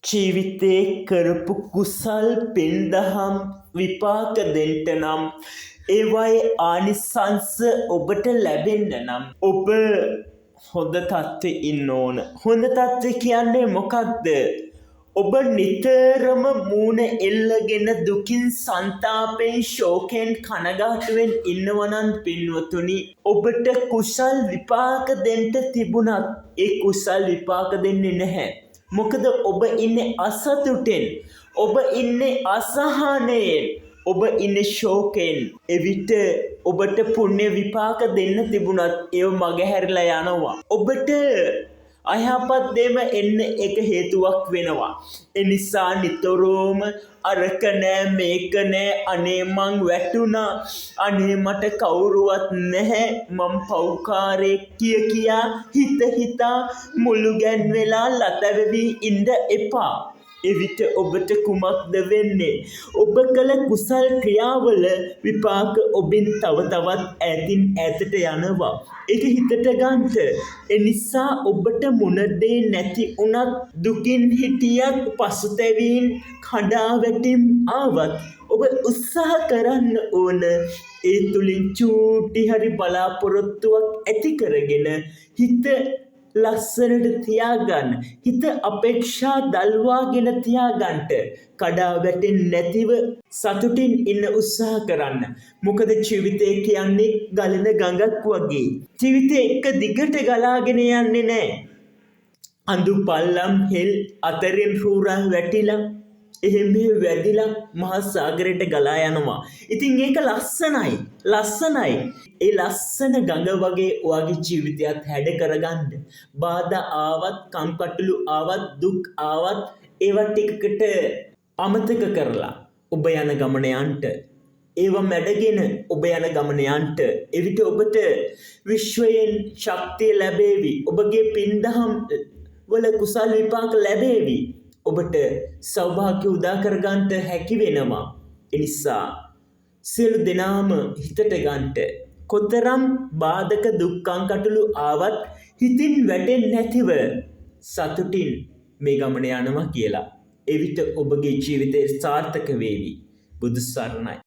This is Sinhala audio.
ජීවිතේ කරපු කුසල් පින්දහම් විපාක දෙන්න නම් ඒවයි ආනිසංස ඔබට ලැබෙන්න නම් ඔබ හොඳ තත්ත්වෙ ඉන්න ඕන. හොඳ තත්ත්වෙ කියන්නේ මොකක්ද? ඔබ නිතරම මූණ එල්ලගෙන දුකින් සංතාපයෙන් ශෝකයෙන් කනගාටුවෙන් ඉන්නවනම් පින්වතුනි, ඔබට කුසල් විපාක දෙන්න තිබුණත් ඒ කුසල් විපාක දෙන්නේ නැහැ. මොකද ඔබ ඉන්නේ අසතුටෙන්, ඔබ ඉන්නේ අසහනයෙන්, ඔබ ඉන්නේ ශෝකයෙන්. එවිට ඔබට පුණ්‍ය විපාක දෙන්න තිබුණත් ඒව මගහැරලා යනවා. ඔබට අයහපත් දේම එන්න එක හේතුවක් වෙනවා. ඒ නිසා නිතරම අරක නෑ මේක නෑ, අනේ මං වැටුණා, අනේ මට කවුරුවත් නැහැ, මං පව්කාරයෙක් කියා හිතා මුළු ගැන්වෙලා ලතවෙවි ඉන්න එපා. එවිට ඔබට කුමක්ද වෙන්නේ? ඔබ කළ කුසල් ක්‍රියාවල විපාක ඔබෙන් තව තවත් ඈතින් ඈතට යනවා. ඒක හිතට ගන්න. ඒ නිසා ඔබට මුණදේ නැති උනත්, දුකින් හිටියත්, පසුතැවීම් කඩාවැටීම් ආවත් ඔබ උත්සාහ කරන්න ඕන ඒ තුලින් චූටි හරි බලාපොරොත්තුවක් ඇති කරගෙන හිත ලස්සනට තියාගන්න. හිත අපේක්ෂා දල්වාගෙන තියාගන්න. කඩා වැටෙන්නේ නැතිව සතුටින් ඉන්න උත්සාහ කරන්න. මොකද ජීවිතය කියන්නේ ගලන ගඟක් වගේ. ජීවිතය එක දිගට ගලාගෙන යන්නේ නැහැ. අඳු පල්ලම් හෙල් අතරින් රූරා වැටිලා එහෙම වැදිලා මහා සාගරයට ගලා යනවා. ඉතින් ඒක ලස්සනයි. ඒ ලස්සන ගඟ වගේ ඔයාගේ ජීවිතයත් හැඩ කරගන්න. බාධා ආවත්, කම්කටොළු ආවත්, දුක් ආවත් ඒවා ටිකකට අමතක කරලා ඔබ යන ගමන යන්න. ඒව මැඩගෙන ඔබ යන ගමන යන්න. එවිට ඔබට විශ්වයෙන් ශක්තිය ලැබේවි. ඔබගේ පින්දහම් වල කුසල් විපාක ලැබේවි. ඔබට සෞභාග්‍ය උදා කරගන්නට හැකි වෙනවා. එනිසා සියලු දෙනාම හිතට ගන්නට, කොතරම් බාධක දුක්ඛං කටළු ආවත් හිතින් වැටෙන්නේ නැතිව සතුටින් මේ ගමන යනවා කියලා. එවිට ඔබගේ ජීවිතය සාර්ථක වේවි. බුදු සරණයි.